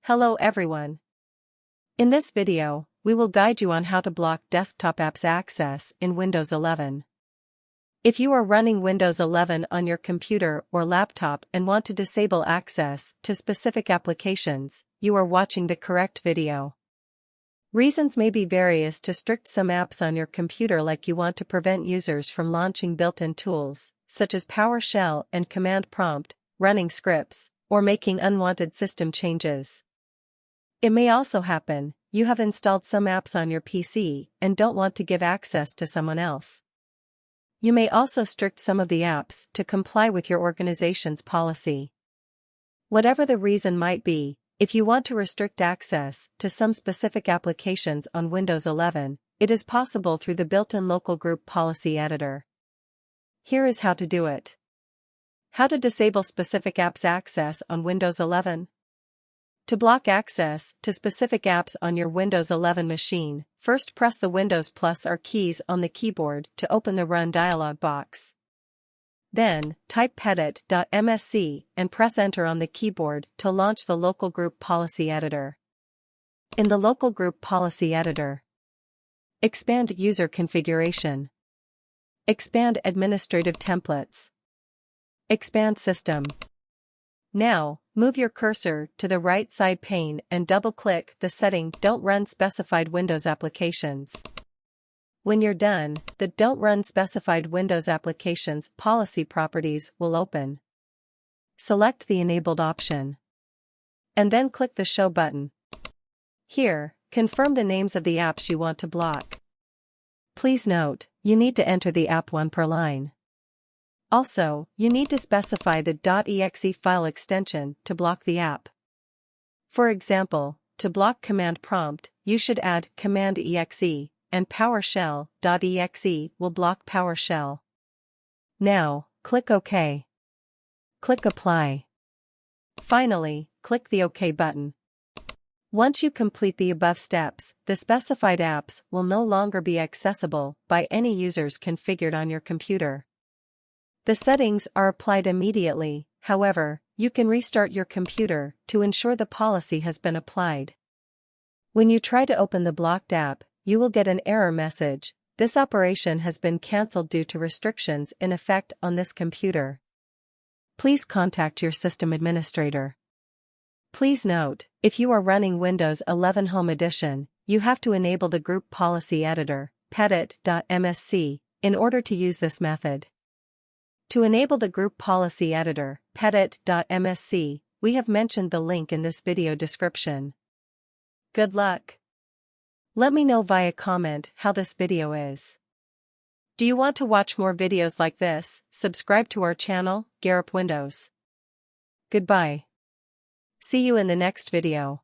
Hello everyone. In this video, we will guide you on how to block desktop apps access in Windows 11. If you are running Windows 11 on your computer or laptop and want to disable access to specific applications, you are watching the correct video. Reasons may be various to restrict some apps on your computer, like you want to prevent users from launching built-in tools, such as PowerShell and Command Prompt, running scripts, or making unwanted system changes. It may also happen you have installed some apps on your PC and don't want to give access to someone else. You may also restrict some of the apps to comply with your organization's policy. Whatever the reason might be, if you want to restrict access to some specific applications on Windows 11, it is possible through the built-in local group policy editor. Here is how to do it. How to disable specific apps access on Windows 11. To block access to specific apps on your Windows 11 machine, first press the Windows plus R keys on the keyboard to open the Run dialog box. Then, type pedit.msc and press Enter on the keyboard to launch the Local Group Policy Editor. In the Local Group Policy Editor, expand User Configuration, expand Administrative Templates, expand System. Now, move your cursor to the right side pane and double-click the setting Don't Run Specified Windows Applications. When you're done, the Don't Run Specified Windows Applications policy properties will open. Select the enabled option, and then click the Show button. Here, confirm the names of the apps you want to block. Please note, you need to enter the app one per line. Also, you need to specify the .exe file extension to block the app. For example, to block Command Prompt, you should add command.exe, and PowerShell.exe will block PowerShell. Now, click OK. Click Apply. Finally, click the OK button. Once you complete the above steps, the specified apps will no longer be accessible by any users configured on your computer. The settings are applied immediately, however, you can restart your computer to ensure the policy has been applied. When you try to open the blocked app, you will get an error message. This operation has been cancelled due to restrictions in effect on this computer. Please contact your system administrator. Please note, if you are running Windows 11 Home Edition, you have to enable the Group Policy Editor, pedit.msc, in order to use this method. To enable the Group Policy Editor, pedit.msc, we have mentioned the link in this video description. Good luck! Let me know via comment how this video is. Do you want to watch more videos like this? Subscribe to our channel, Garup Windows. Goodbye. See you in the next video.